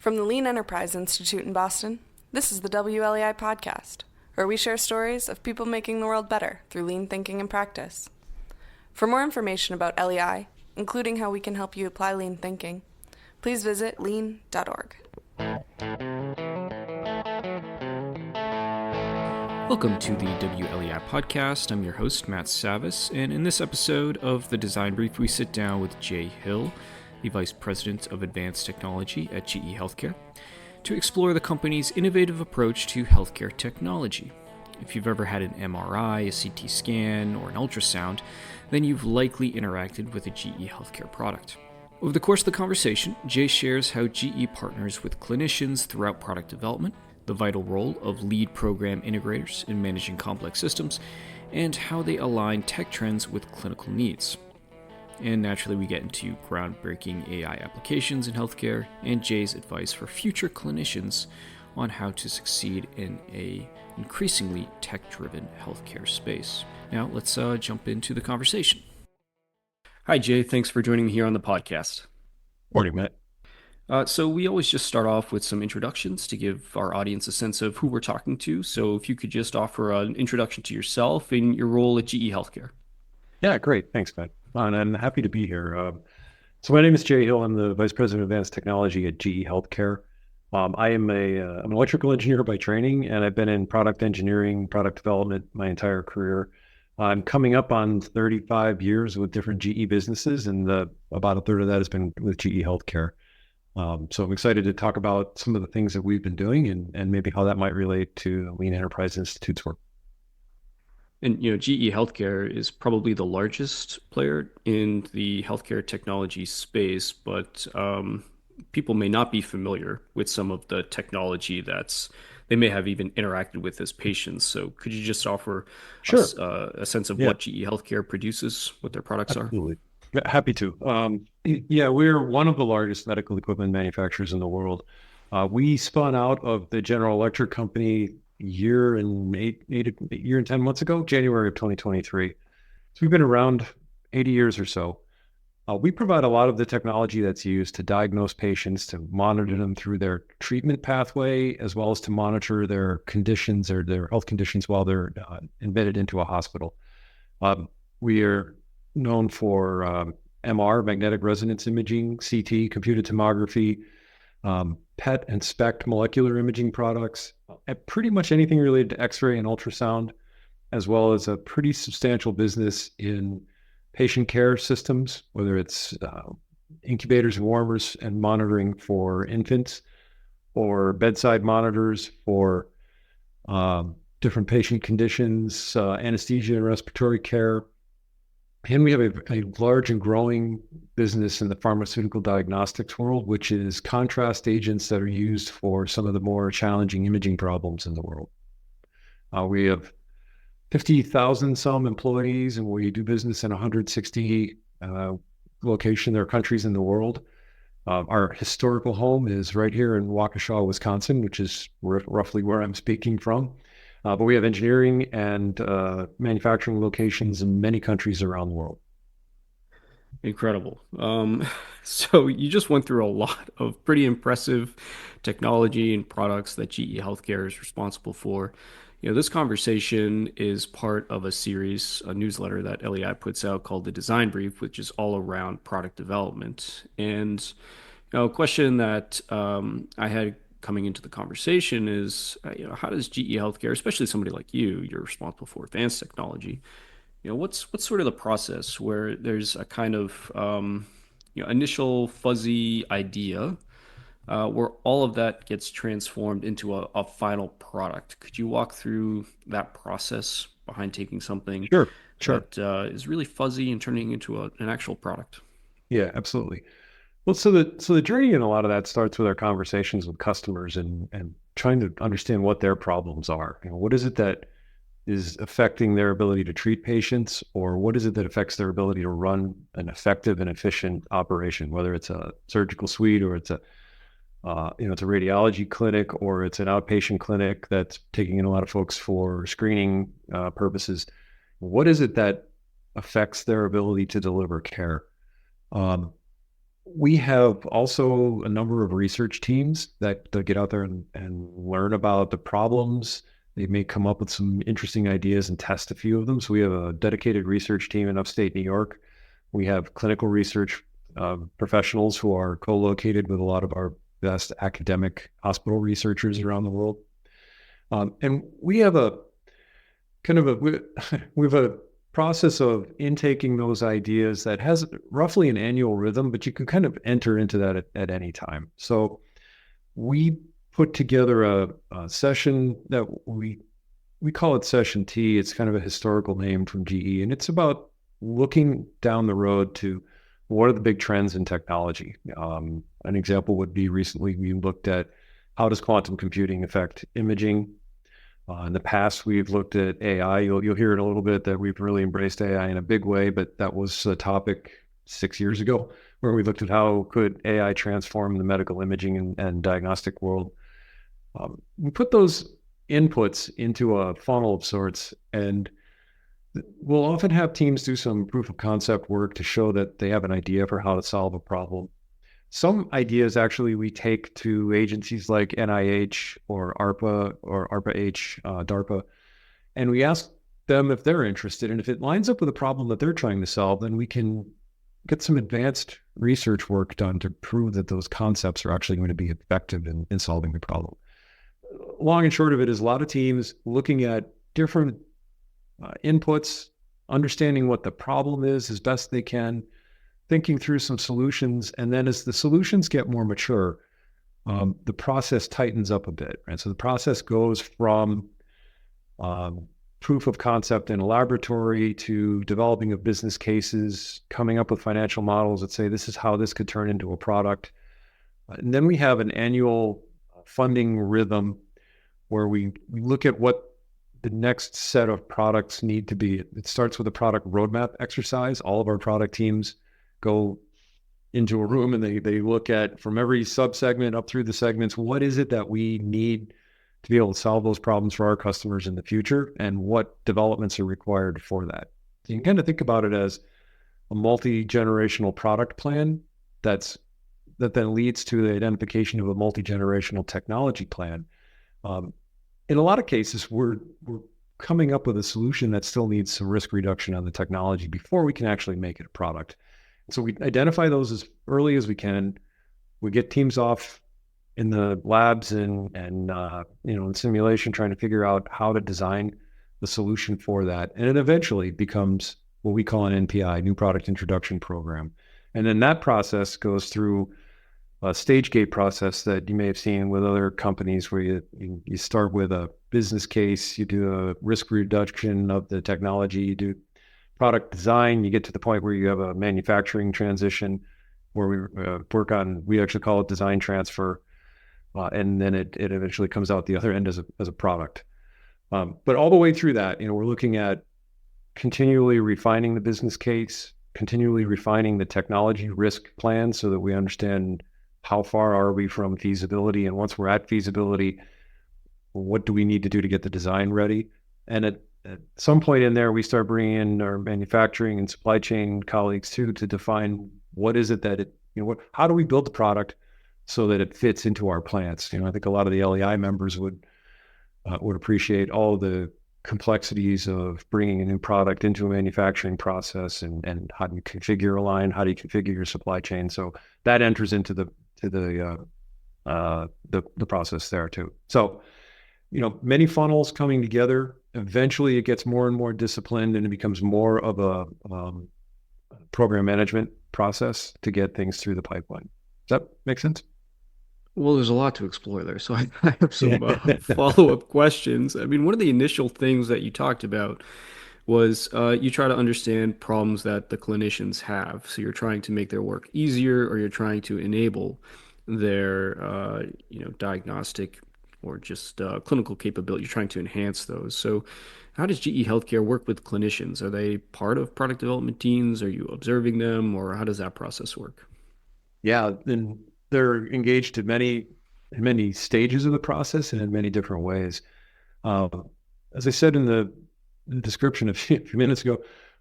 From the Lean Enterprise Institute in Boston, this is the WLEI podcast, where we share stories of people making the world better through lean thinking and practice. For more information about LEI, including how we can help you apply lean thinking, please visit lean.org. Welcome to the WLEI podcast. I'm your host, Matt Savis, and in this episode of The Design Brief, we sit down with Jay Hill, the Vice President of Advanced Technology at GE Healthcare, to explore the company's innovative approach to healthcare technology. If you've ever had an MRI, a CT scan, or an ultrasound, then you've likely interacted with a GE Healthcare product. Over the course of the conversation, Jay shares how GE partners with clinicians throughout product development, the vital role of lead program integrators in managing complex systems, and how they align tech trends with clinical needs. And naturally, we get into groundbreaking AI applications in healthcare and Jay's advice for future clinicians on how to succeed in a increasingly tech-driven healthcare space. Now, let's jump into the conversation. Hi, Jay. Thanks for joining me here on the podcast. Morning, Matt. So we always just start off with some introductions to give our audience a sense of who we're talking to. So if you could just offer an introduction to yourself and your role at GE Healthcare. Yeah, great. Thanks, Matt. And I'm happy to be here. So my name is Jay Hill. I'm the Vice President of Advanced Technology at GE Healthcare. I am I'm an electrical engineer by training, and I've been in product engineering, product development my entire career. I'm coming up on 35 years with different GE businesses, and about a third of that has been with GE Healthcare. So I'm excited to talk about some of the things that we've been doing and maybe how that might relate to the Lean Enterprise Institute's work. And, GE Healthcare is probably the largest player in the healthcare technology space, but people may not be familiar with some of the technology they may have even interacted with as patients. So could you just offer us a sense of what GE Healthcare produces, what their products Absolutely. Happy to. We're one of the largest medical equipment manufacturers in the world. We spun out of the General Electric company a year and 10 months ago, January of 2023. So we've been around 80 years or so. We provide a lot of the technology that's used to diagnose patients, to monitor them through their treatment pathway, as well as to monitor their conditions or their health conditions while they're admitted into a hospital. We are known for MR, magnetic resonance imaging, CT, computed tomography, PET and SPECT molecular imaging products, and pretty much anything related to X-ray and ultrasound, as well as a pretty substantial business in patient care systems, whether it's incubators and warmers and monitoring for infants, or bedside monitors for different patient conditions, anesthesia and respiratory care. And we have a large and growing business in the pharmaceutical diagnostics world, which is contrast agents that are used for some of the more challenging imaging problems in the world. We have 50,000 some employees, and we do business in 160 locations or countries in the world. Our historical home is right here in Waukesha, Wisconsin, which is roughly where I'm speaking from. But we have engineering and manufacturing locations in many countries around the world. Incredible. So you just went through a lot of pretty impressive technology and products that GE Healthcare is responsible for. This conversation is part of a series, a newsletter that LEI puts out called The Design Brief, which is all around product development. And a question that I had coming into the conversation is, how does GE Healthcare, especially somebody like you're responsible for advanced technology, what's sort of the process where there's a kind of initial fuzzy idea where all of that gets transformed into a final product? Could you walk through that process behind taking something that is really fuzzy and turning into an actual product? Yeah, absolutely. Well, so the journey in a lot of that starts with our conversations with customers and trying to understand what their problems are. What is it that is affecting their ability to treat patients, or what is it that affects their ability to run an effective and efficient operation, whether it's a surgical suite or it's a radiology clinic or it's an outpatient clinic that's taking in a lot of folks for screening purposes. What is it that affects their ability to deliver care? We have also a number of research teams that get out there and learn about the problems. They may come up with some interesting ideas and test a few of them. So we have a dedicated research team in upstate New York. We have clinical research professionals who are co-located with a lot of our best academic hospital researchers around the world. And we have a kind of we have a process of intaking those ideas that has roughly an annual rhythm, but you can kind of enter into that at any time. So we put together a session that we call it Session T. It's kind of a historical name from GE, and it's about looking down the road to what are the big trends in technology. An example would be recently we looked at how does quantum computing affect imaging. In the past, we've looked at AI. You'll hear it a little bit that we've really embraced AI in a big way, but that was a topic 6 years ago where we looked at how could AI transform the medical imaging and diagnostic world. We put those inputs into a funnel of sorts, and we'll often have teams do some proof of concept work to show that they have an idea for how to solve a problem. Some ideas actually we take to agencies like NIH or ARPA or ARPA-H, DARPA, and we ask them if they're interested. And if it lines up with a problem that they're trying to solve, then we can get some advanced research work done to prove that those concepts are actually going to be effective in solving the problem. Long and short of it is a lot of teams looking at different inputs, understanding what the problem is as best they can, thinking through some solutions, and then as the solutions get more mature, the process tightens up a bit, right? So the process goes from proof of concept in a laboratory to developing of business cases, coming up with financial models that say this is how this could turn into a product. And then we have an annual funding rhythm where we look at what the next set of products need to be. It starts with a product roadmap exercise. All of our product teams go into a room and they look at from every sub-segment up through the segments, what is it that we need to be able to solve those problems for our customers in the future, and what developments are required for that. So you can kind of think about it as a multi-generational product plan that then leads to the identification of a multi-generational technology plan. In a lot of cases, we're coming up with a solution that still needs some risk reduction on the technology before we can actually make it a product. So we identify those as early as we can. We get teams off in the labs and in simulation, trying to figure out how to design the solution for that. And it eventually becomes what we call an NPI, New Product Introduction Program. And then that process goes through a stage gate process that you may have seen with other companies where you start with a business case, you do a risk reduction of the technology, you do product design, you get to the point where you have a manufacturing transition where we actually call it design transfer, and then it eventually comes out the other end as a product. But all the way through that, we're looking at continually refining the business case, continually refining the technology risk plan so that we understand how far are we from feasibility, and once we're at feasibility, what do we need to do to get the design ready? And at some point in there, we start bringing in our manufacturing and supply chain colleagues too to define what is it that how do we build the product so that it fits into our plants? I think a lot of the LEI members would appreciate all the complexities of bringing a new product into a manufacturing process, and how do you configure a line, how do you configure your supply chain? So that enters into the process there too. So many funnels coming together. Eventually, it gets more and more disciplined, and it becomes more of a program management process to get things through the pipeline. Does that make sense? Well, there's a lot to explore there. So I have some follow-up questions. I mean, one of the initial things that you talked about was you try to understand problems that the clinicians have. So you're trying to make their work easier, or you're trying to enable their diagnostic or just clinical capability. You're trying to enhance those. So how does GE Healthcare work with clinicians? Are they part of product development teams? Are you observing them, or how does that process work? Yeah, and they're engaged in many stages of the process and in many different ways. As I said in the description a few minutes ago,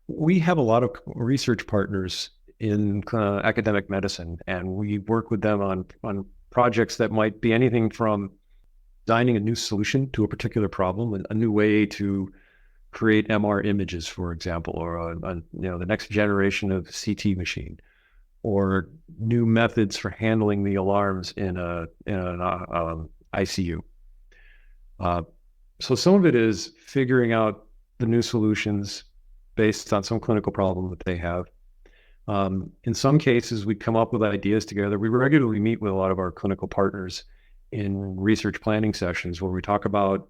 we have a lot of research partners in academic medicine, and we work with them on projects that might be anything from designing a new solution to a particular problem, a new way to create MR images, for example, or the next generation of CT machine, or new methods for handling the alarms in an ICU. So some of it is figuring out the new solutions based on some clinical problem that they have. In some cases, we come up with ideas together. We regularly meet with a lot of our clinical partners in research planning sessions where we talk about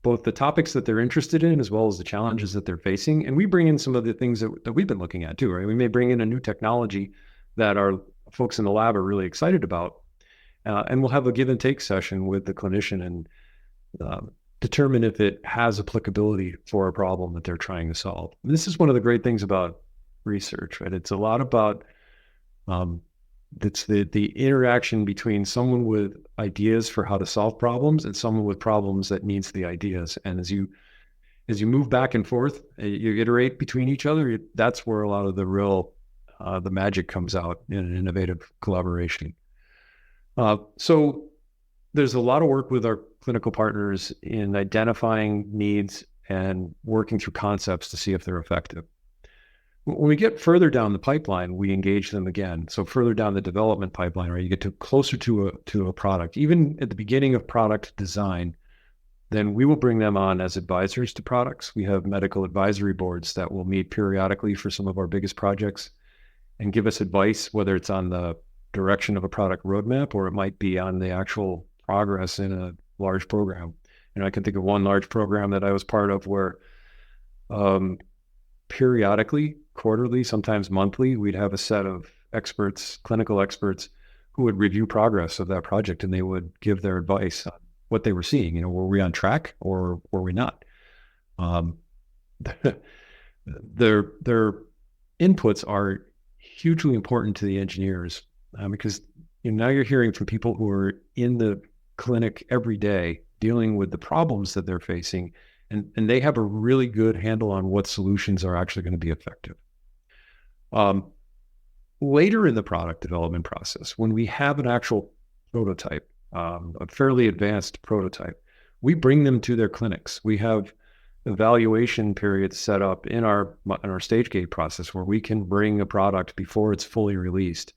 both the topics that they're interested in as well as the challenges that they're facing. And we bring in some of the things that we've been looking at too, right? We may bring in a new technology that our folks in the lab are really excited about. And we'll have a give and take session with the clinician and determine if it has applicability for a problem that they're trying to solve. And this is one of the great things about research, right? It's a lot about it's the interaction between someone with ideas for how to solve problems and someone with problems that needs the ideas. And as you move back and forth, you iterate between each other. That's where a lot of the real the magic comes out in an innovative collaboration. So there's a lot of work with our clinical partners in identifying needs and working through concepts to see if they're effective. When we get further down the pipeline, we engage them again. So further down the development pipeline, right, you get closer to a product. Even at the beginning of product design, then we will bring them on as advisors to products. We have medical advisory boards that will meet periodically for some of our biggest projects and give us advice, whether it's on the direction of a product roadmap or it might be on the actual progress in a large program. And I can think of one large program that I was part of where periodically, quarterly, sometimes monthly, we'd have a set of experts, clinical experts, who would review progress of that project, and they would give their advice on what they were seeing. Were we on track or were we not? Their inputs are hugely important to the engineers because now you're hearing from people who are in the clinic every day dealing with the problems that they're facing, and they have a really good handle on what solutions are actually going to be effective. Later in the product development process, when we have an actual prototype, a fairly advanced prototype, we bring them to their clinics. We have evaluation periods set up in our stage gate process where we can bring a product before it's fully released.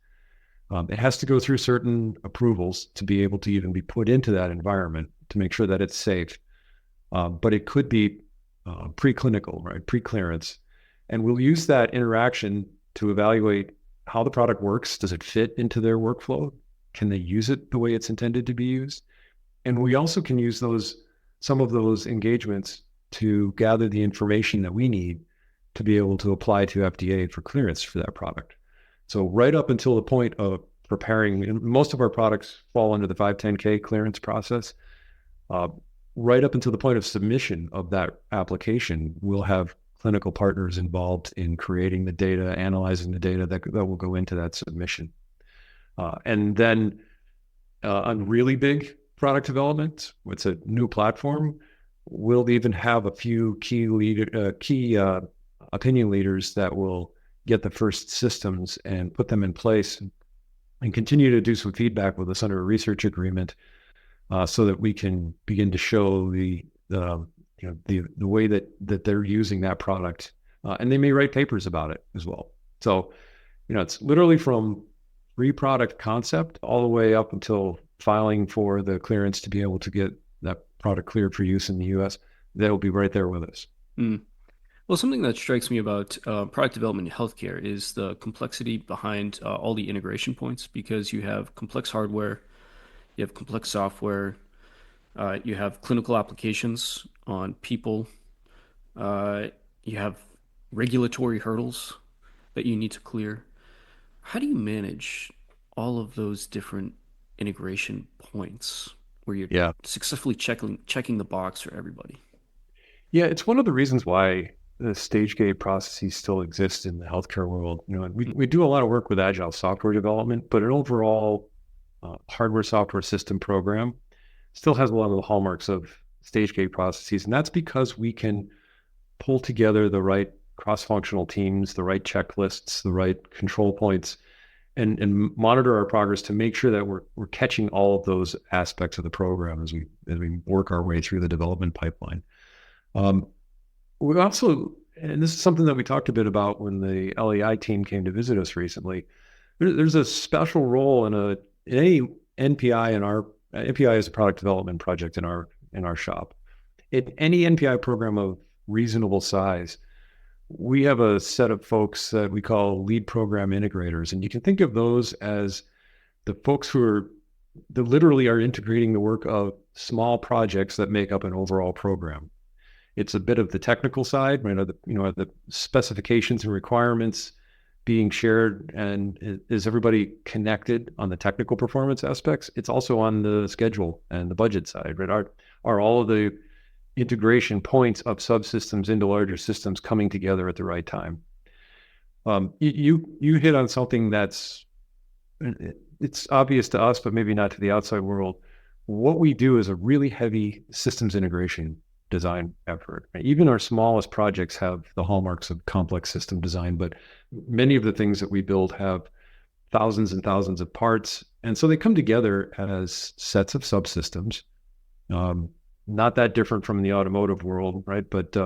It has to go through certain approvals to be able to even be put into that environment to make sure that it's safe. But it could be preclinical, right? Pre-clearance. And we'll use that interaction to evaluate how the product works. Does it fit into their workflow? Can they use it the way it's intended to be used? And we also can use some of those engagements to gather the information that we need to be able to apply to FDA for clearance for that product. So right up until the point of preparing, and most of our products fall under the 510K clearance process. Right up until the point of submission of that application, we'll have clinical partners involved in creating the data, analyzing the data that will go into that submission. And then on really big product development, it's a new platform, we'll even have a few key opinion leaders that will get the first systems and put them in place and continue to do some feedback with us under a research agreement so that we can begin to show the way that they're using that product. And they may write papers about it as well. So, it's literally from pre-product concept all the way up until filing for the clearance to be able to get that product cleared for use in the US. They'll be right there with us. Mm. Well, something that strikes me about product development in healthcare is the complexity behind all the integration points, because you have complex hardware, you have complex software, you have clinical applications on people, you have regulatory hurdles that you need to clear. How do you manage all of those different integration points where you're successfully checking the box for everybody? Yeah, it's one of the reasons why the stage gate processes still exist in the healthcare world. We do a lot of work with agile software development, but an overall hardware software system program still has a lot of the hallmarks of stage gate processes. And that's because we can pull together the right cross-functional teams, the right checklists, the right control points, and monitor our progress to make sure that we're catching all of those aspects of the program as we work our way through the development pipeline. We also, and this is something that we talked a bit about when the LEI team came to visit us recently. There's a special role in any NPI in our NPI is a product development project in our shop. In any NPI program of reasonable size, we have a set of folks that we call lead program integrators, and you can think of those as the folks that literally are integrating the work of small projects that make up an overall program. It's a bit of the technical side, right? The specifications and requirements being shared, and is everybody connected on the technical performance aspects? It's also on the schedule and the budget side, right? Are all of the integration points of subsystems into larger systems coming together at the right time? You hit on something it's obvious to us, but maybe not to the outside world. What we do is a really heavy systems integration design effort. Even our smallest projects have the hallmarks of complex system design, but many of the things that we build have thousands and thousands of parts. And so they come together as sets of subsystems, not that different from the automotive world, right? But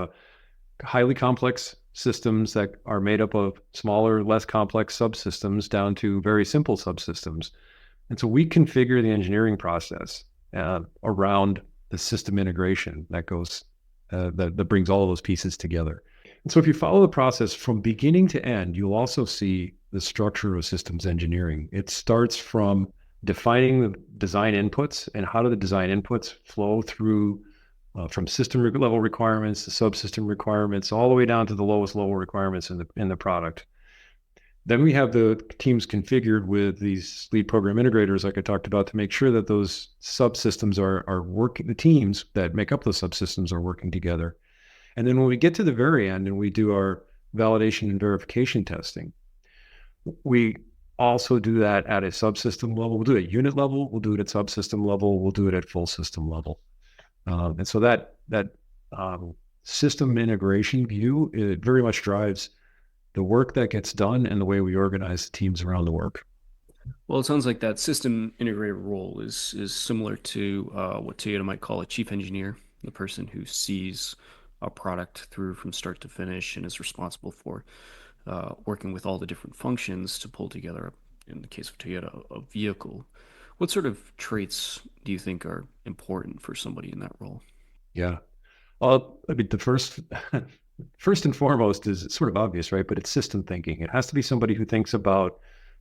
highly complex systems that are made up of smaller, less complex subsystems down to very simple subsystems. And so we configure the engineering process around the system integration that goes that brings all of those pieces together. And so if you follow the process from beginning to end, you'll also see the structure of systems engineering. It starts from defining the design inputs and how do the design inputs flow through from system level requirements to subsystem requirements, all the way down to the lowest level requirements in the product. Then we have the teams configured with these lead program integrators, like I talked about, to make sure that those subsystems are working, the teams that make up those subsystems are working together. And then when we get to the very end and we do our validation and verification testing, we also do that at a subsystem level. We'll do it at unit level, we'll do it at subsystem level, we'll do it at full system level. And so that system integration view, it very much drives the work that gets done and the way we organize the teams around the work. Well, it sounds like that system integrator role is similar to what Toyota might call a chief engineer, the person who sees a product through from start to finish and is responsible for working with all the different functions to pull together, in the case of Toyota, a vehicle. What sort of traits do you think are important for somebody in that role? Yeah. Well, I mean, the first and foremost is sort of obvious, right? But it's system thinking. It has to be somebody who thinks about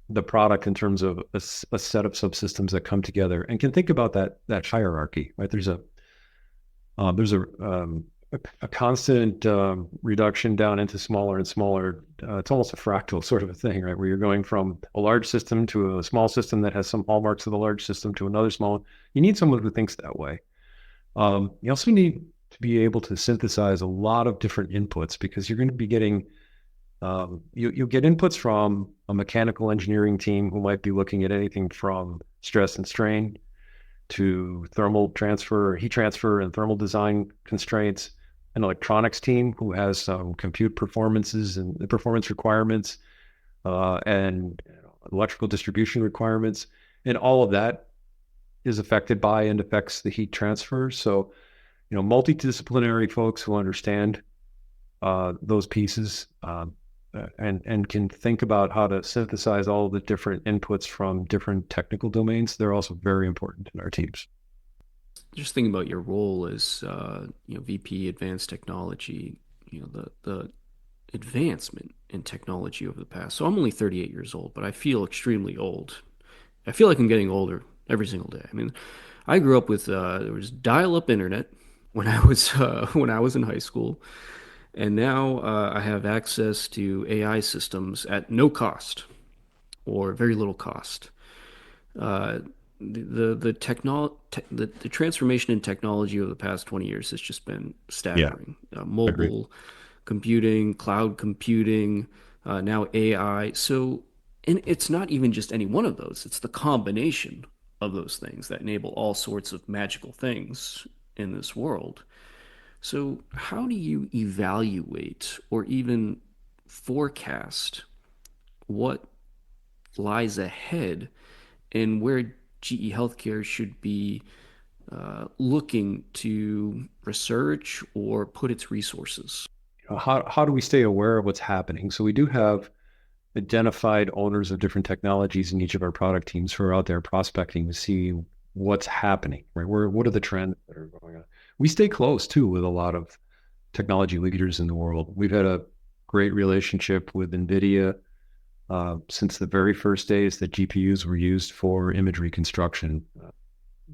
the product in terms of a set of subsystems that come together and can think about that hierarchy, right? There's a constant reduction down into smaller and smaller. It's almost a fractal sort of a thing, right? Where you're going from a large system to a small system that has some hallmarks of the large system to another small one. You need someone who thinks that way. You also need to be able to synthesize a lot of different inputs, because you're going to be getting, you'll get inputs from a mechanical engineering team who might be looking at anything from stress and strain to thermal transfer, heat transfer, and thermal design constraints. An electronics team who has some compute performances and the performance requirements, and electrical distribution requirements, and all of that is affected by and affects the heat transfer. So, multidisciplinary folks who understand those pieces and can think about how to synthesize all the different inputs from different technical domains, they're also very important in our teams. Just thinking about your role as VP Advanced Technology, the advancement in technology over the past. So I'm only 38 years old, but I feel extremely old. I feel like I'm getting older every single day. I mean, I grew up with there was dial-up internet when I was in high school, and now I have access to AI systems at no cost or very little cost. The transformation in technology over the past 20 years has just been staggering. Mobile computing, cloud computing, now AI. So, and it's not even just any one of those, it's the combination of those things that enable all sorts of magical things in this world. So how do you evaluate or even forecast what lies ahead and where GE Healthcare should be looking to research or put its resources? How do we stay aware of what's happening? So we do have identified owners of different technologies in each of our product teams who are out there prospecting to see what's happening, right? What are the trends that are going on? We stay close too with a lot of technology leaders in the world. We've had a great relationship with NVIDIA since the very first days that GPUs were used for image reconstruction.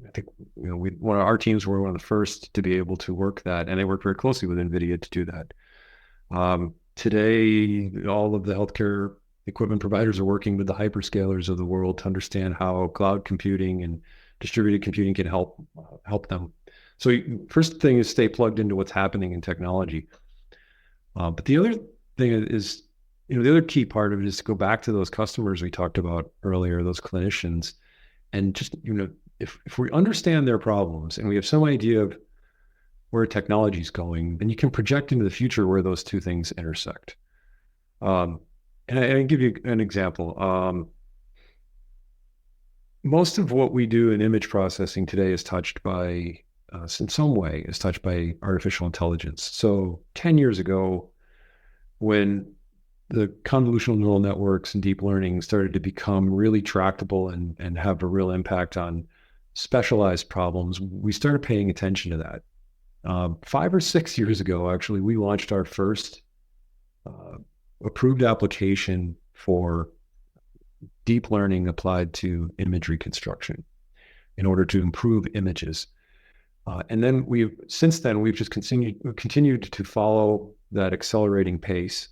I think one of our teams were one of the first to be able to work that, and they worked very closely with NVIDIA to do that. Today, all of the healthcare equipment providers are working with the hyperscalers of the world to understand how cloud computing and distributed computing can help them. So first thing is stay plugged into what's happening in technology. But the other thing is, the other key part of it is to go back to those customers we talked about earlier, those clinicians, and just, if we understand their problems and we have some idea of where technology is going, then you can project into the future where those two things intersect. And I can give you an example. Most of what we do in image processing today is touched by, in some way, is touched by artificial intelligence. So 10 years ago, when the convolutional neural networks and deep learning started to become really tractable and have a real impact on specialized problems, we started paying attention to that. 5 or 6 years ago, actually, we launched our first approved application for deep learning applied to image reconstruction in order to improve images. And then since then, we've just continued to follow that accelerating pace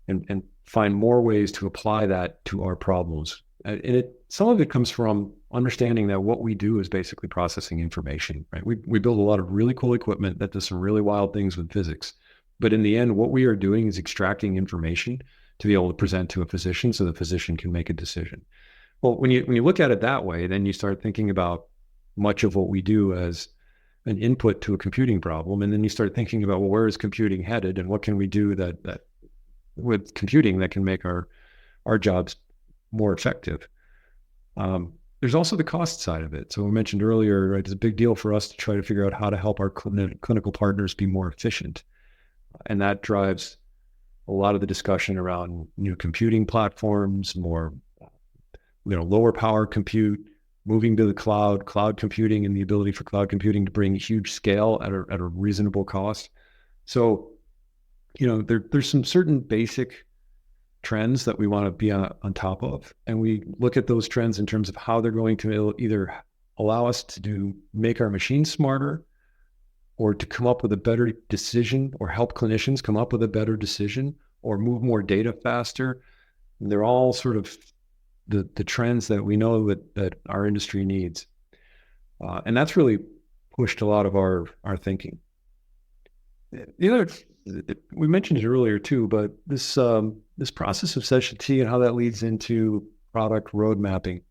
and find more ways to apply that to our problems. And some of it comes from understanding that what we do is basically processing information, right? We build a lot of really cool equipment that does some really wild things with physics. But in the end, what we are doing is extracting information to be able to present to a physician so the physician can make a decision. Well, when you look at it that way, then you start thinking about much of what we do as an input to a computing problem. And then you start thinking about, well, where is computing headed and what can we do that with computing that can make our jobs more effective. There's also the cost side of it. So we mentioned earlier, right, it's a big deal for us to try to figure out how to help our clinical partners be more efficient. And that drives a lot of the discussion around new computing platforms, more lower power compute, moving to the cloud computing, and the ability for cloud computing to bring huge scale at a reasonable cost. So, there's some certain basic trends that we want to be on top of. And we look at those trends in terms of how they're going to either allow us to make our machines smarter or to come up with a better decision or help clinicians come up with a better decision or move more data faster. And they're all sort of the trends that we know that our industry needs. And that's really pushed a lot of our thinking. The other, we mentioned it earlier too, but this process of session T and how that leads into product road mapping.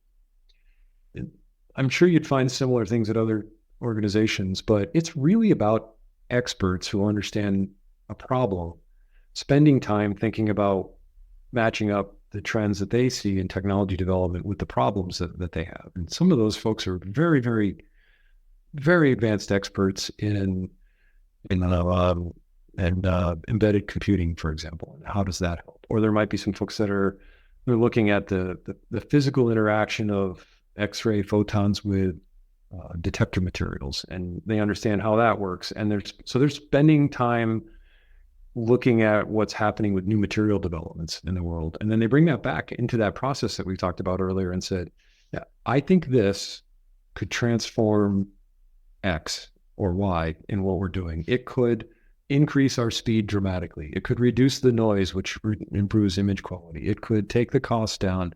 I'm sure you'd find similar things at other organizations, but it's really about experts who understand a problem, spending time thinking about matching up the trends that they see in technology development with the problems that they have. And some of those folks are very, very, very advanced experts in embedded computing, for example. And how does that help? Or there might be some folks they're looking at the physical interaction of X-ray photons with detector materials, and they understand how that works. And they're spending time looking at what's happening with new material developments in the world. And then they bring that back into that process that we talked about earlier and said, yeah, I think this could transform X or Y in what we're doing. It could increase our speed dramatically. It could reduce the noise, which improves image quality. It could take the cost down.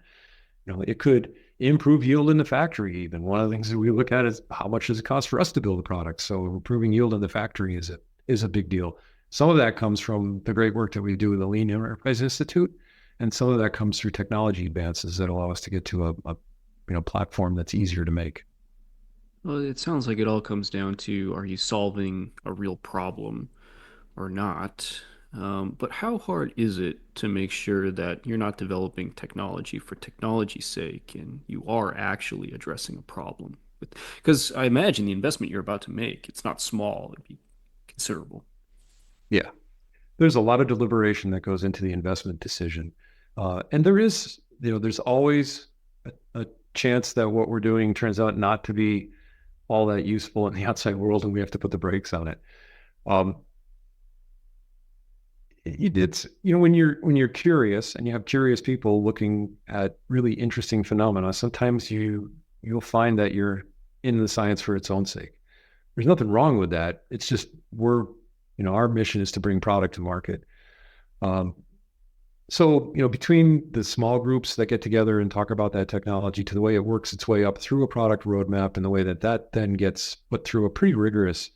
It could improve yield in the factory even. One of the things that we look at is how much does it cost for us to build a product? So improving yield in the factory is a big deal. Some of that comes from the great work that we do with the Lean Enterprise Institute, and some of that comes through technology advances that allow us to get to a platform that's easier to make. Well, it sounds like it all comes down to, are you solving a real problem or not? But how hard is it to make sure that you're not developing technology for technology's sake and you are actually addressing a problem? Because I imagine the investment you're about to make, it's not small, it'd be considerable. Yeah. There's a lot of deliberation that goes into the investment decision. And there is, there's always a chance that what we're doing turns out not to be all that useful in the outside world and we have to put the brakes on it. Um, it's, when you're curious and you have curious people looking at really interesting phenomena, sometimes you'll find that you're in the science for its own sake. There's nothing wrong with that. It's just our mission is to bring product to market. So, between the small groups that get together and talk about that technology to the way it works its way up through a product roadmap and the way that then gets put through a pretty rigorous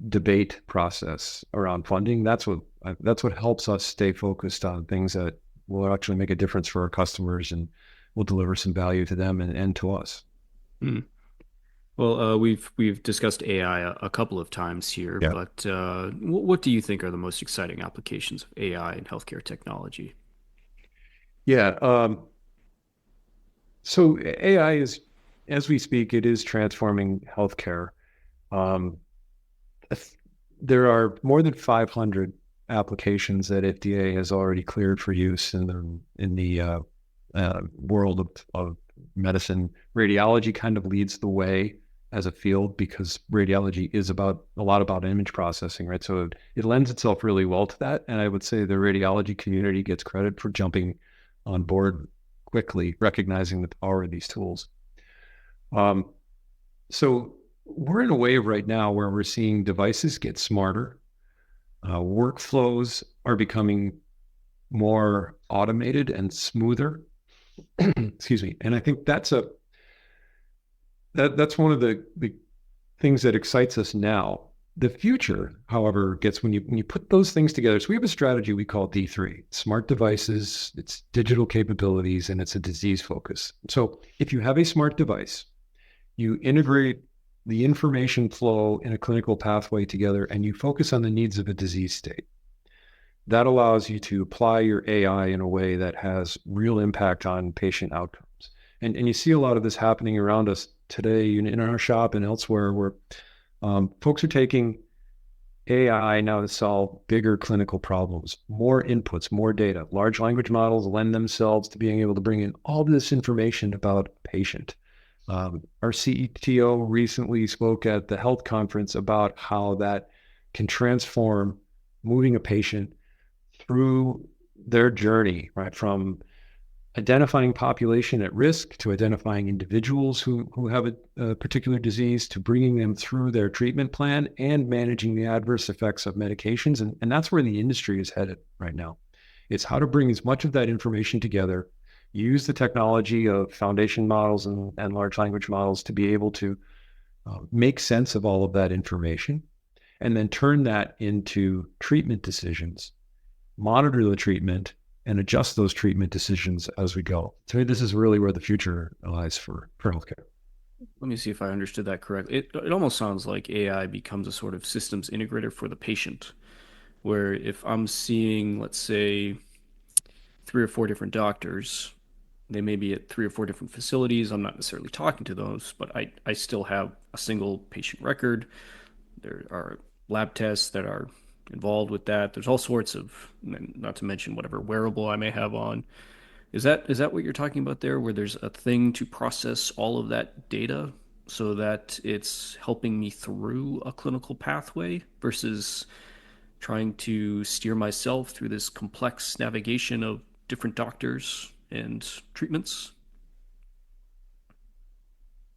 debate process around funding, that's what helps us stay focused on things that will actually make a difference for our customers and will deliver some value to them and to us. Hmm. Well, we've discussed AI a couple of times here, Yeah. but what do you think are the most exciting applications of AI in healthcare technology? Yeah. So AI is, as we speak, it is transforming healthcare. Um, there are more than 500 applications that FDA has already cleared for use in the world of medicine. Radiology kind of leads the way as a field because radiology is a lot about image processing, right? So it lends itself really well to that. And I would say the radiology community gets credit for jumping on board quickly, recognizing the power of these tools. So we're in a wave right now where we're seeing devices get smarter. Workflows are becoming more automated and smoother. Excuse me. And I think that's one of the things that excites us now. The future, however, gets when you put those things together. So we have a strategy we call D3: smart devices, it's digital capabilities, and it's a disease focus. So if you have a smart device, you integrate the information flow in a clinical pathway together, and you focus on the needs of a disease state. That allows you to apply your AI in a way that has real impact on patient outcomes. And you see a lot of this happening around us today in our shop and elsewhere where folks are taking AI now to solve bigger clinical problems, more inputs, more data. Large language models lend themselves to being able to bring in all this information about a patient. Our CETO recently spoke at the health conference about how that can transform moving a patient through their journey, right? From identifying population at risk to identifying individuals who have a particular disease to bringing them through their treatment plan and managing the adverse effects of medications. And that's where the industry is headed right now. It's how to bring as much of that information together, use the technology of foundation models and large language models to be able to make sense of all of that information, and then turn that into treatment decisions, monitor the treatment, and adjust those treatment decisions as we go. To me, this is really where the future lies for healthcare. Let me see if I understood that correctly. It almost sounds like AI becomes a sort of systems integrator for the patient, where if I'm seeing, let's say, 3 or 4 different doctors, they may be at 3 or 4 different facilities. I'm not necessarily talking to those, but I still have a single patient record. There are lab tests that are involved with that. There's all sorts of, not to mention whatever wearable I may have on. Is that what you're talking about there, where there's a thing to process all of that data so that it's helping me through a clinical pathway versus trying to steer myself through this complex navigation of different doctors and treatments?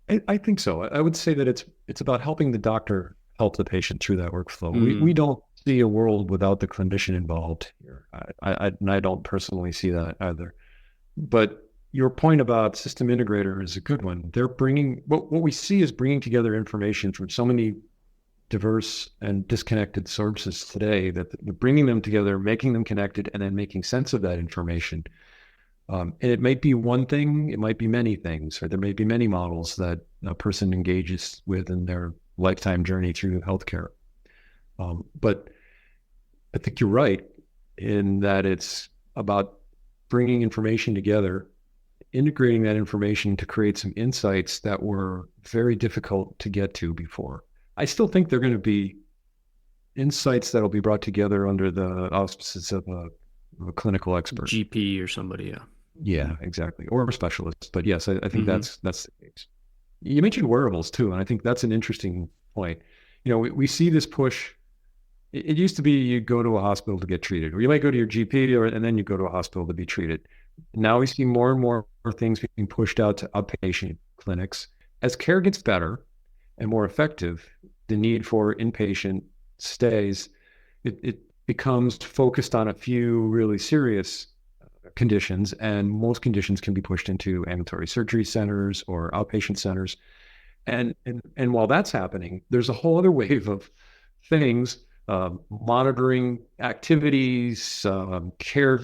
I think so. I would say that it's about helping the doctor help the patient through that workflow. We don't see a world without the clinician involved here. And I don't personally see that either. But your point about system integrator is a good one. They're bringing what we see is bringing together information from so many diverse and disconnected sources today that they're bringing them together, making them connected, and then making sense of that information. And it might be one thing, it might be many things, or there may be many models that a person engages with in their lifetime journey through healthcare. But I think you're right in that it's about bringing information together, integrating that information to create some insights that were very difficult to get to before. I still think they're going to be insights that will be brought together under the auspices of a clinical expert. GP or somebody, yeah. Yeah, exactly. Or a specialist. But yes, I think that's the case. You mentioned wearables too, and I think that's an interesting point. We see this push. It used to be you go to a hospital to get treated, or you might go to your GP, and then you go to a hospital to be treated. Now we see more and more things being pushed out to outpatient clinics. As care gets better and more effective, the need for inpatient stays, it becomes focused on a few really serious conditions, and most conditions can be pushed into ambulatory surgery centers or outpatient centers. And while that's happening, there's a whole other wave of things, monitoring activities, care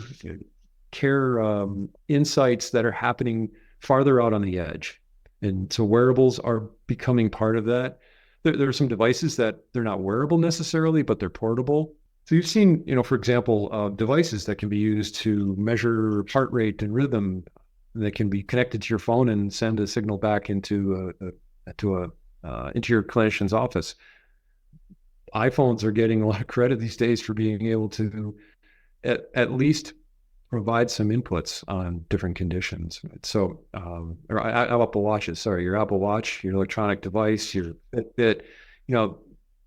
insights that are happening farther out on the edge. And so wearables are becoming part of that. There are some devices that they're not wearable necessarily, but they're portable. So you've seen, for example, devices that can be used to measure heart rate and rhythm that can be connected to your phone and send a signal back into your clinician's office. iPhones are getting a lot of credit these days for being able to at least provide some inputs on different conditions. So, or Apple Watches, sorry, your Apple Watch, your electronic device, your Fitbit,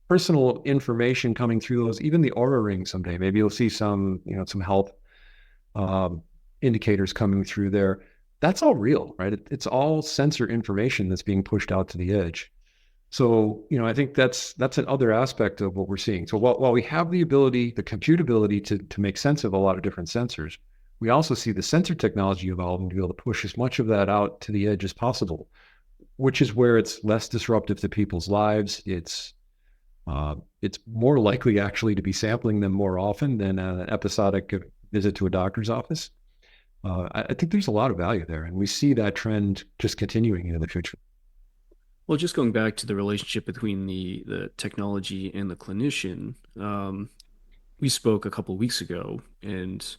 personal information coming through those, even the Aura Ring someday. Maybe you'll see some health indicators coming through there. That's all real, right? It's all sensor information that's being pushed out to the edge. So, I think that's another aspect of what we're seeing. So while we have the ability, the compute ability to make sense of a lot of different sensors, we also see the sensor technology evolving to be able to push as much of that out to the edge as possible, which is where it's less disruptive to people's lives. It's more likely actually to be sampling them more often than an episodic visit to a doctor's office. I think there's a lot of value there, and we see that trend just continuing into the future. Well, just going back to the relationship between the technology and the clinician, we spoke a couple of weeks ago, and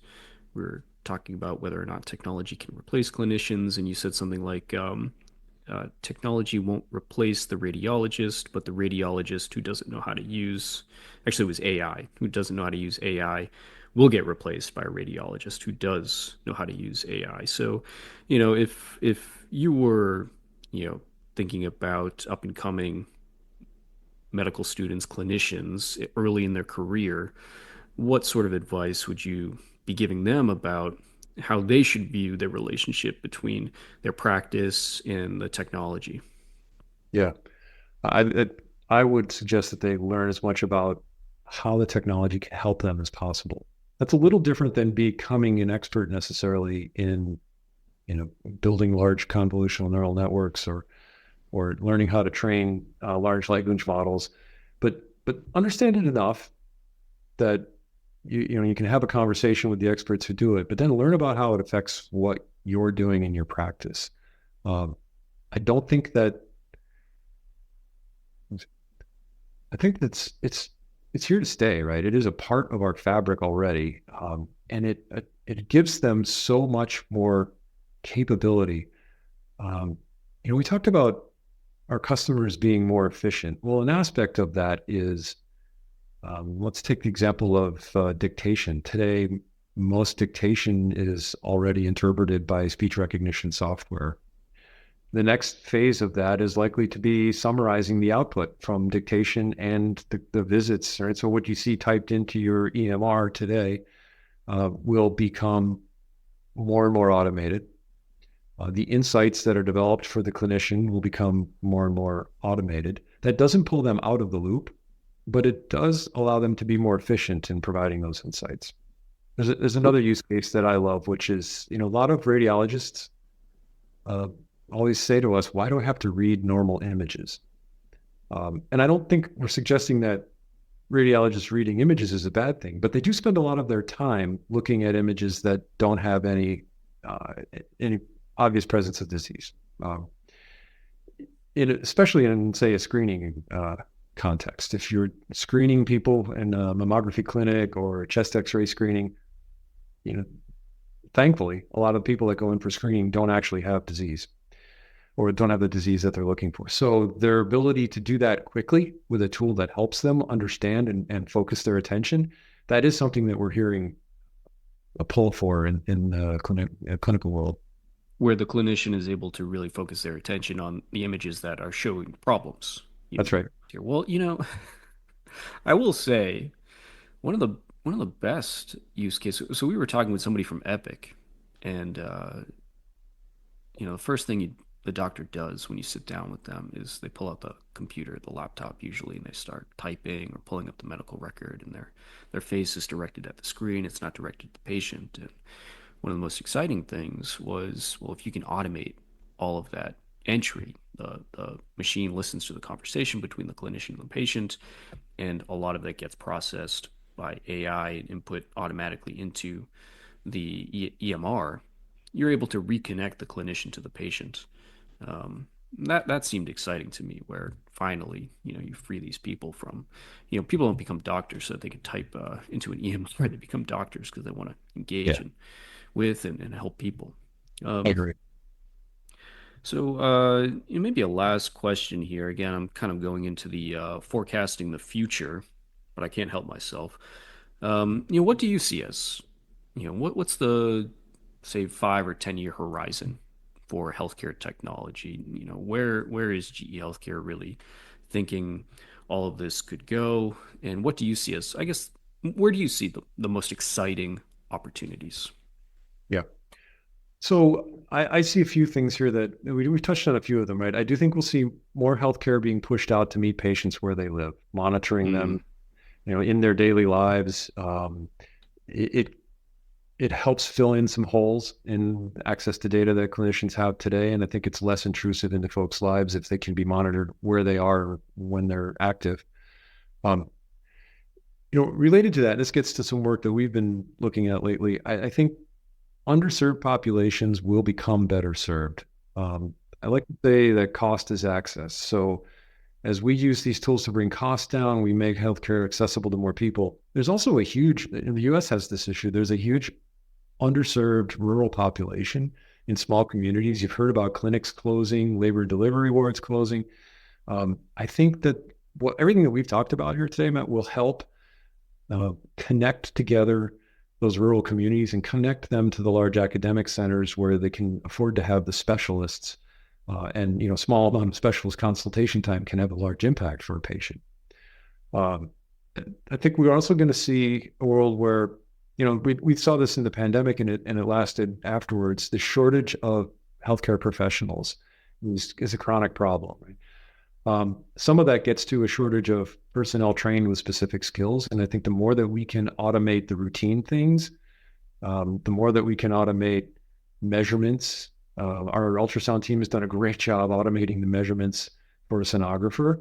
we were talking about whether or not technology can replace clinicians, and you said something like technology won't replace the radiologist, but the radiologist who doesn't know how to use, actually it was AI, who doesn't know how to use AI will get replaced by a radiologist who does know how to use AI. So, if you were, thinking about up and coming medical students, clinicians early in their career, what sort of advice would you be giving them about how they should view their relationship between their practice and the technology? Yeah, I would suggest that they learn as much about how the technology can help them as possible. That's a little different than becoming an expert necessarily in, building large convolutional neural networks or learning how to train large language models, but understand it enough that you can have a conversation with the experts who do it, but then learn about how it affects what you're doing in your practice. I think it's here to stay, right? It is a part of our fabric already, and it gives them so much more capability. We talked about our customers being more efficient. Well, an aspect of that is, let's take the example of dictation. Today, most dictation is already interpreted by speech recognition software. The next phase of that is likely to be summarizing the output from dictation and the visits, right? So what you see typed into your EMR today will become more and more automated. The insights that are developed for the clinician will become more and more automated. That doesn't pull them out of the loop, but it does allow them to be more efficient in providing those insights. There's another use case that I love, which is, a lot of radiologists always say to us, why do I have to read normal images? And I don't think we're suggesting that radiologists reading images is a bad thing, but they do spend a lot of their time looking at images that don't have any obvious presence of disease, especially in, say, a screening context. If you're screening people in a mammography clinic or chest X-ray screening, thankfully, a lot of people that go in for screening don't actually have disease or don't have the disease that they're looking for. So their ability to do that quickly with a tool that helps them understand and focus their attention, that is something that we're hearing a pull for in the clinical world. Where the clinician is able to really focus their attention on the images that are showing problems. That's right. Well, I will say one of the best use cases. So we were talking with somebody from Epic, and the first thing the doctor does when you sit down with them is they pull out the computer, the laptop usually, and they start typing or pulling up the medical record, and their face is directed at the screen. It's not directed at the patient. And one of the most exciting things was, well, if you can automate all of that entry, the machine listens to the conversation between the clinician and the patient, and a lot of that gets processed by AI and input automatically into the EMR. You're able to reconnect the clinician to the patient. That seemed exciting to me, where finally, you free these people from, people don't become doctors so that they can type into an EMR. They become doctors because they want to engage with and help people. I agree. So maybe a last question here. Again, I'm kind of going into the forecasting the future, but I can't help myself. What do you see as, what's the, say, 5 or 10-year horizon for healthcare technology? Where is GE Healthcare really thinking all of this could go? And what do you see as, I guess, where do you see the most exciting opportunities? Yeah. So I see a few things here that we touched on a few of them, right? I do think we'll see more healthcare being pushed out to meet patients where they live, monitoring them, in their daily lives. It helps fill in some holes in access to data that clinicians have today. And I think it's less intrusive into folks' lives if they can be monitored where they are when they're active. Related to that, this gets to some work that we've been looking at lately. I think underserved populations will become better served. I like to say that cost is access. So as we use these tools to bring costs down, we make healthcare accessible to more people. There's also in the US has this issue, there's a huge underserved rural population in small communities. You've heard about clinics closing, labor delivery wards closing. I think that everything that we've talked about here today, Matt, will help connect together those rural communities and connect them to the large academic centers where they can afford to have the specialists. And small amount of specialist consultation time can have a large impact for a patient. I think we're also going to see a world where, we saw this in the pandemic and it lasted afterwards. The shortage of healthcare professionals is a chronic problem, right? Some of that gets to a shortage of personnel trained with specific skills. And I think the more that we can automate the routine things, the more that we can automate measurements. Our ultrasound team has done a great job automating the measurements for a sonographer.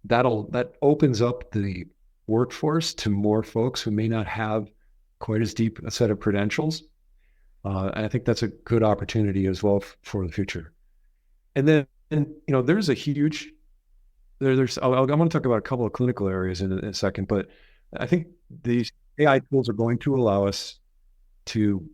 That opens up the workforce to more folks who may not have quite as deep a set of credentials. And I think that's a good opportunity as well for the future. And then, there's a huge, I want to talk about a couple of clinical areas in a second, but I think these AI tools are going to allow us to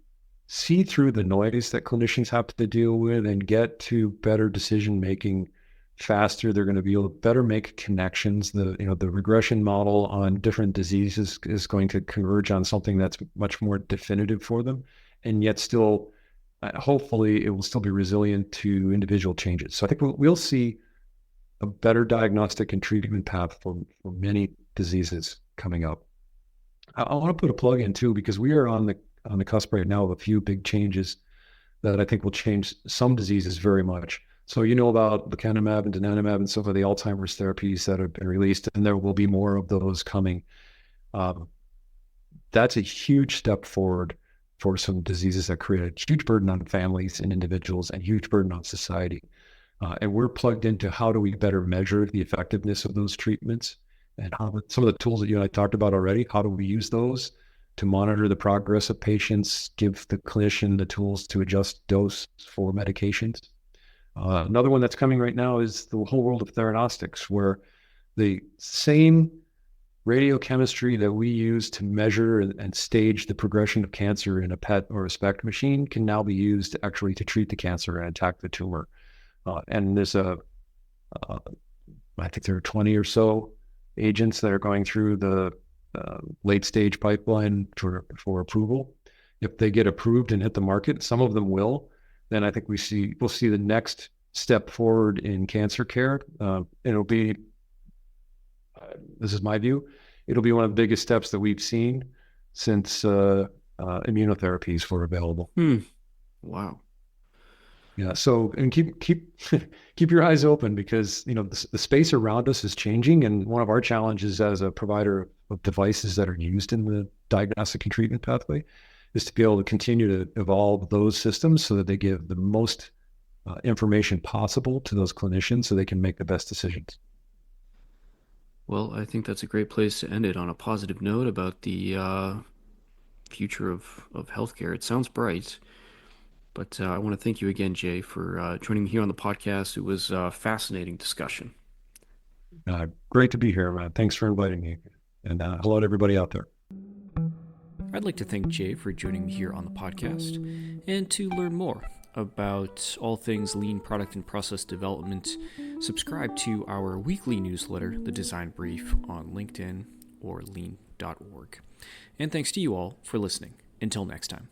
see through the noise that clinicians have to deal with and get to better decision-making faster. They're going to be able to better make connections. The regression model on different diseases is going to converge on something that's much more definitive for them. And yet still, hopefully it will still be resilient to individual changes. So I think we'll see a better diagnostic and treatment path for many diseases coming up. I want to put a plug in too, because we are on the cusp right now of a few big changes that I think will change some diseases very much. So about lecanemab and donanemab and some of the Alzheimer's therapies that have been released, and there will be more of those coming. That's a huge step forward for some diseases that create a huge burden on families and individuals and huge burden on society. And we're plugged into how do we better measure the effectiveness of those treatments, and how some of the tools that you and I talked about already, how do we use those to monitor the progress of patients, give the clinician the tools to adjust dose for medications. Another one that's coming right now is the whole world of theranostics, where the same radiochemistry that we use to measure and stage the progression of cancer in a PET or a SPECT machine can now be used actually to treat the cancer and attack the tumor. And there's I think there are 20 or so agents that are going through the late stage pipeline for approval. If they get approved and hit the market, some of them will, then I think we'll see the next step forward in cancer care. It'll be, this is my view, it'll be one of the biggest steps that we've seen since immunotherapies were available. Wow. Yeah. So, and keep your eyes open, because the space around us is changing, and one of our challenges as a provider of devices that are used in the diagnostic and treatment pathway is to be able to continue to evolve those systems so that they give the most information possible to those clinicians so they can make the best decisions. Well, I think that's a great place to end it, on a positive note about the future of healthcare. It sounds bright, but I want to thank you again, Jay, for joining me here on the podcast. It was a fascinating discussion. Great to be here, man. Thanks for inviting me. And hello to everybody out there. I'd like to thank Jay for joining me here on the podcast. And to learn more about all things lean product and process development, subscribe to our weekly newsletter, The Design Brief, on LinkedIn or lean.org. And thanks to you all for listening. Until next time.